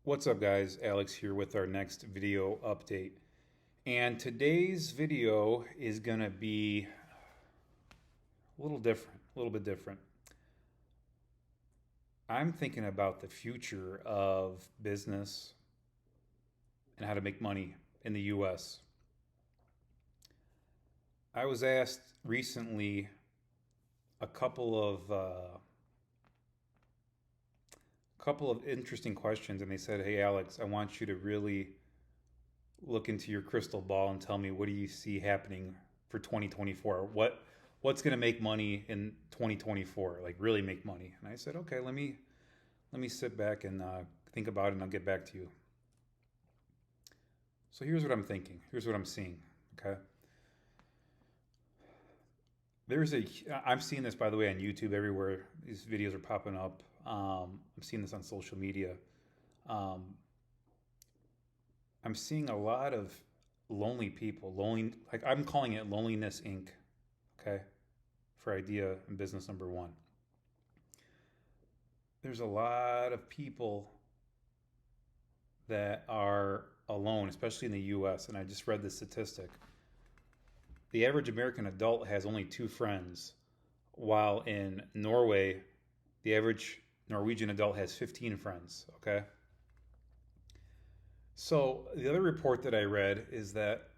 What's up, guys? Alex here with our next video update. And today's video is going to be a little different, a little bit different. I'm thinking about the future of business and how to make money in the US. I was asked recently a couple of interesting questions, and they said, "Hey, Alex, I want you to really look into your crystal ball and tell me, what do you see happening for 2024? What's going to make money in 2024? Like really make money?" And I said, "Okay, let me sit back and think about it, and I'll get back to you." So here's what I'm thinking. Here's what I'm seeing. Okay, I'm seeing this, by the way, on YouTube everywhere. These videos are popping up. I'm seeing this on social media. Um, I'm seeing a lot of lonely people, like I'm calling it Loneliness Inc. Okay, for idea and business number one. There's a lot of people that are alone, especially in the US, and I just read the statistic. The average American adult has only two friends, while in Norway, the average Norwegian adult has 15 friends. Okay. So the other report that I read is that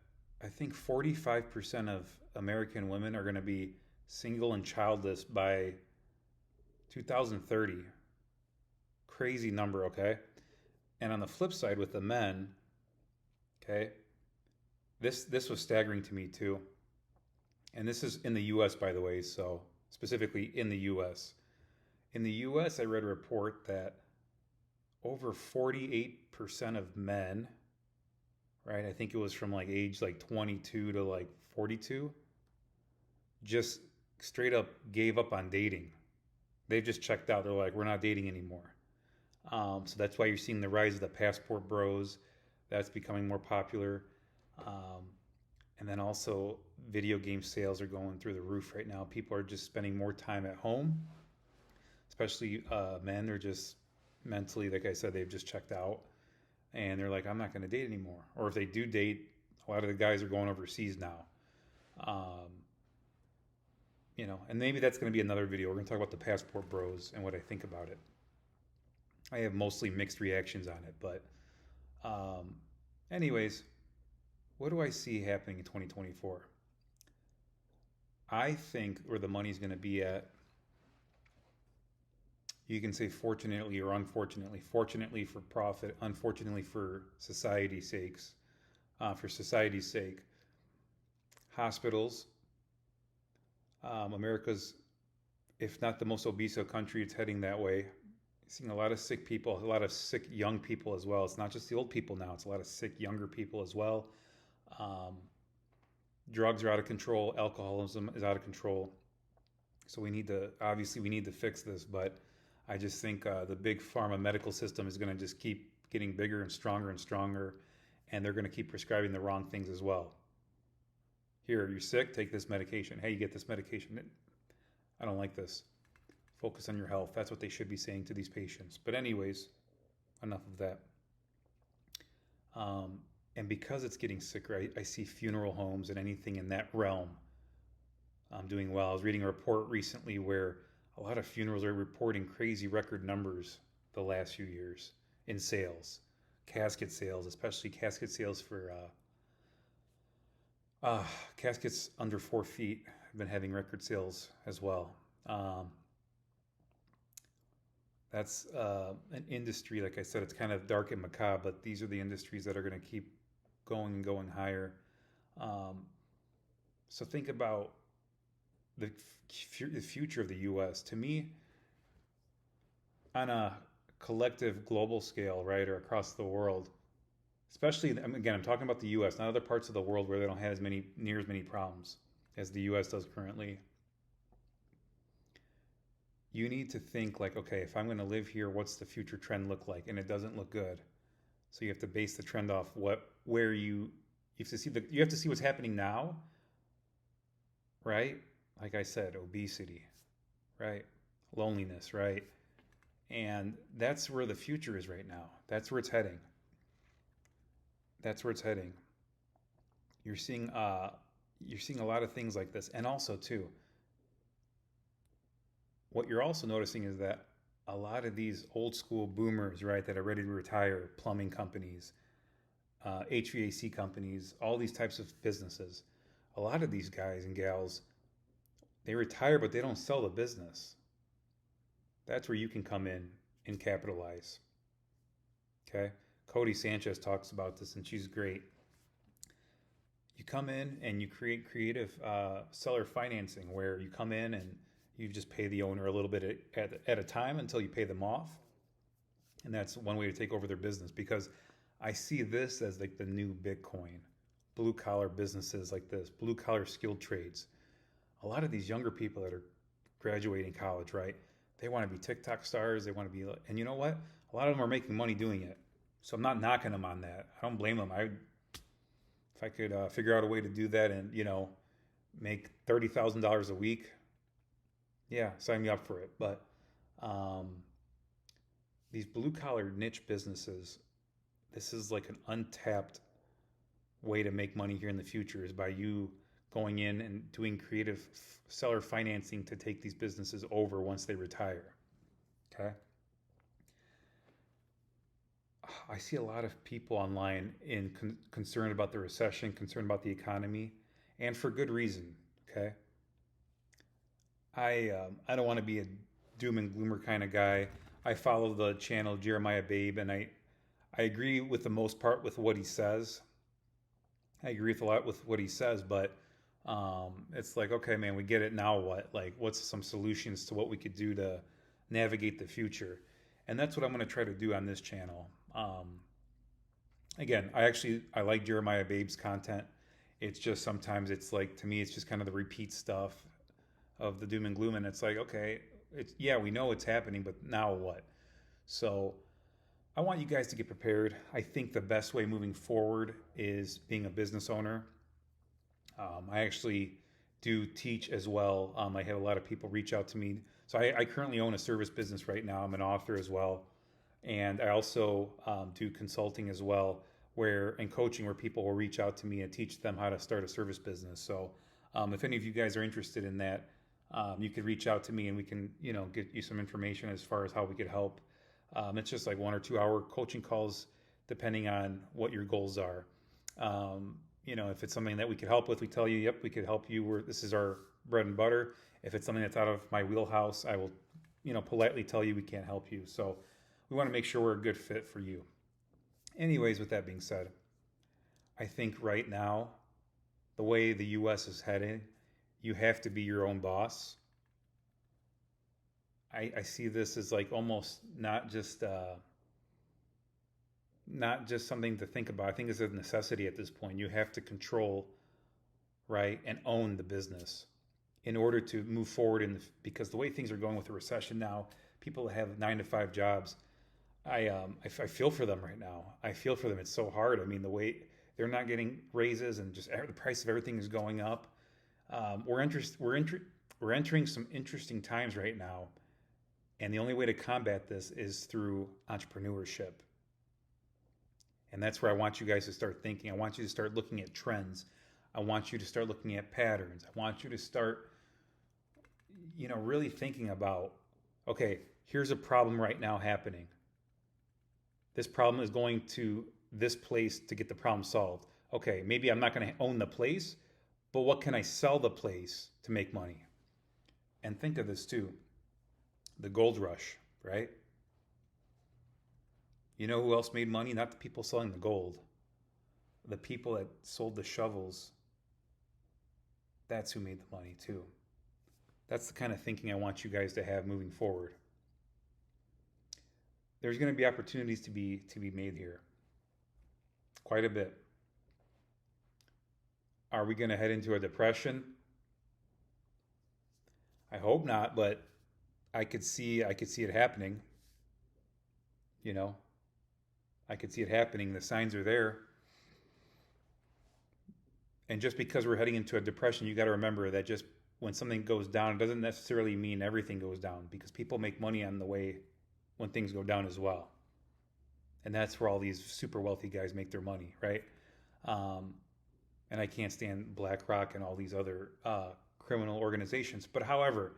I think 45% of American women are going to be single and childless by 2030. Crazy number, okay? And on the flip side with the men, okay, this was staggering to me too. And this is in the US, by the way, so specifically in the US. In the US, I read a report that over 48% of men, right? I think it was from like age like 22 to like 42, just straight up gave up on dating. They just checked out. They're like, we're not dating anymore. So that's why you're seeing the rise of the passport bros. That's becoming more popular. And then also video game sales are going through the roof right now. People are just spending more time at home, especially men. They're just mentally, like I said, they've just checked out, and they're like, I'm not going to date anymore. Or if they do date, a lot of the guys are going overseas now. And maybe that's going to be another video. We're going to talk about the passport bros and what I think about it. I have mostly mixed reactions on it, but anyways, what do I see happening in 2024? I think where the money's going to be at, you can say fortunately or unfortunately. Fortunately for profit, unfortunately for society's sakes. For society's sake, hospitals. America's, if not the most obese country, it's heading that way. Seeing a lot of sick people, a lot of sick young people as well. It's not just the old people now; it's a lot of sick younger people as well. Drugs are out of control. Alcoholism is out of control. So we need to fix this. But I just think the big pharma medical system is going to just keep getting bigger and stronger, and they're going to keep prescribing the wrong things as well. Here, you're sick, take this medication. Hey, you get this medication. I don't like this. Focus on your health. That's what they should be saying to these patients. But anyways, enough of that. And because it's getting sicker, I see funeral homes and anything in that realm doing well. I was reading a report recently where a lot of funerals are reporting crazy record numbers the last few years in sales, casket sales, especially casket sales for caskets under 4 feet have been having record sales as well. That's an industry, like I said, it's kind of dark and macabre, but these are the industries that are going to keep going and going higher. So think about the future of the U.S. To me, on a collective global scale, right, or across the world, especially, again, I'm talking about the U.S., not other parts of the world where they don't have near as many problems as the U.S. does currently. You need to think like, okay, if I'm going to live here, what's the future trend look like? And it doesn't look good. So you have to base the trend off you have to see what's happening now, right? Like I said, obesity, right? Loneliness, right? And that's where the future is right now. That's where it's heading. That's where it's heading. You're seeing you're seeing a lot of things like this. And also too, what you're also noticing is that a lot of these old school boomers, right, that are ready to retire, plumbing companies, HVAC companies, all these types of businesses, a lot of these guys and gals, they retire, but they don't sell the business. That's where you can come in and capitalize. Okay. Cody Sanchez talks about this, and she's great. You come in and you create creative seller financing, where you come in and you just pay the owner a little bit at a time until you pay them off. And that's one way to take over their business, because I see this as like the new Bitcoin. Blue collar businesses like this, blue collar skilled trades. A lot of these younger people that are graduating college, right? They want to be TikTok stars. They want to be, and you know what? A lot of them are making money doing it. So I'm not knocking them on that. I don't blame them. If I could figure out a way to do that and, make $30,000 a week, yeah, sign me up for it. But these blue collar niche businesses, this is like an untapped way to make money here in the future, is by you going in and doing creative seller financing to take these businesses over once they retire. Okay. I see a lot of people online concerned about the recession, concerned about the economy, and for good reason. Okay. I don't want to be a doom and gloomer kind of guy. I follow the channel Jeremiah Babe, and I agree with the most part with what he says. I agree with a lot with what he says, but it's like, okay, man, we get it. Now what? Like, what's some solutions to what we could do to navigate the future? And that's what I'm going to try to do on this channel. Again, I like Jeremiah Babe's content. It's just sometimes it's like, to me, it's just kind of the repeat stuff of the doom and gloom. And it's like, okay, we know it's happening, but now what? So I want you guys to get prepared. I think the best way moving forward is being a business owner. I actually do teach as well. I have a lot of people reach out to me. So I currently own a service business right now. I'm an author as well. And I also do consulting as well, and coaching, where people will reach out to me and teach them how to start a service business. So if any of you guys are interested in that, you could reach out to me and we can, get you some information as far as how we could help. It's just like 1 or 2 hour coaching calls, depending on what your goals are. If it's something that we could help with, we tell you, yep, we could help you. This is our bread and butter. If it's something that's out of my wheelhouse, I will, politely tell you we can't help you. So we want to make sure we're a good fit for you. Anyways, with that being said, I think right now, the way the U.S. is heading, you have to be your own boss. I see this as like almost not just something to think about. I think it's a necessity at this point. You have to control, right, and own the business in order to move forward. Because the way things are going with the recession now, people that have 9-to-5 jobs, I feel for them right now. I feel for them. It's so hard. I mean, the way they're not getting raises, and just the price of everything is going up. We're entering some interesting times right now. And the only way to combat this is through entrepreneurship. And that's where I want you guys to start thinking. I want you to start looking at trends. I want you to start looking at patterns. I want you to start, really thinking about, okay, here's a problem right now happening. This problem is going to this place to get the problem solved. Okay, maybe I'm not going to own the place, but what can I sell the place to make money? And think of this too. The gold rush, right? You know who else made money? Not the people selling the gold. The people that sold the shovels. That's who made the money too. That's the kind of thinking I want you guys to have moving forward. There's going to be opportunities to be made here. Quite a bit. Are we going to head into a depression? I hope not, but I could see it happening. I could see it happening. The signs are there. And just because we're heading into a depression, you got to remember that just when something goes down, it doesn't necessarily mean everything goes down, because people make money on the way when things go down as well. And that's where all these super wealthy guys make their money, right? And I can't stand BlackRock and all these other criminal organizations. But however,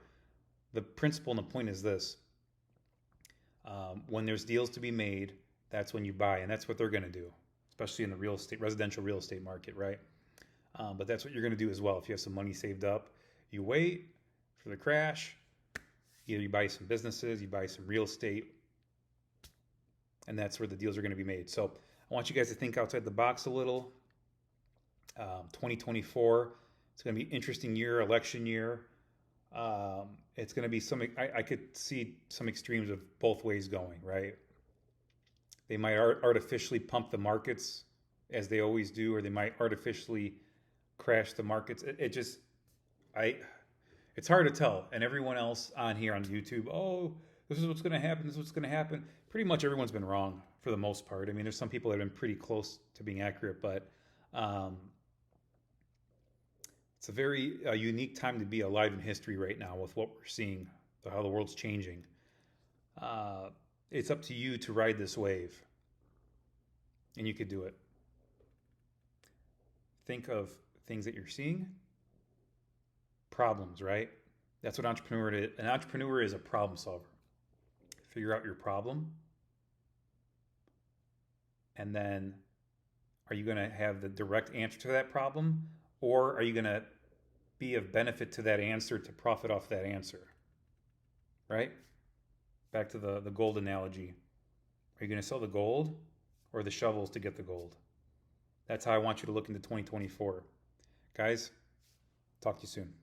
the principle and the point is this. When there's deals to be made, that's when you buy. And that's what they're going to do, especially in the residential real estate market, right? But that's what you're going to do as well. If you have some money saved up, you wait for the crash. Either you buy some businesses, you buy some real estate, and that's where the deals are going to be made. So I want you guys to think outside the box a little. 2024, it's going to be an interesting year, election year. It's going to be I could see some extremes of both ways going, right? They might artificially pump the markets as they always do, or they might artificially crash the markets. It's hard to tell. And everyone else on here on YouTube, oh, this is what's going to happen. This is what's going to happen. Pretty much everyone's been wrong for the most part. I mean, there's some people that have been pretty close to being accurate, but it's a very unique time to be alive in history right now with what we're seeing, how the world's changing. It's up to you to ride this wave, and you could do it. Think of things that you're seeing. Problems, right? That's what entrepreneur is. An entrepreneur is a problem solver. Figure out your problem, and then are you going to have the direct answer to that problem, or are you going to be of benefit to that answer to profit off that answer? Right? Back to the gold analogy. Are you going to sell the gold or the shovels to get the gold? That's how I want you to look into 2024. Guys, talk to you soon.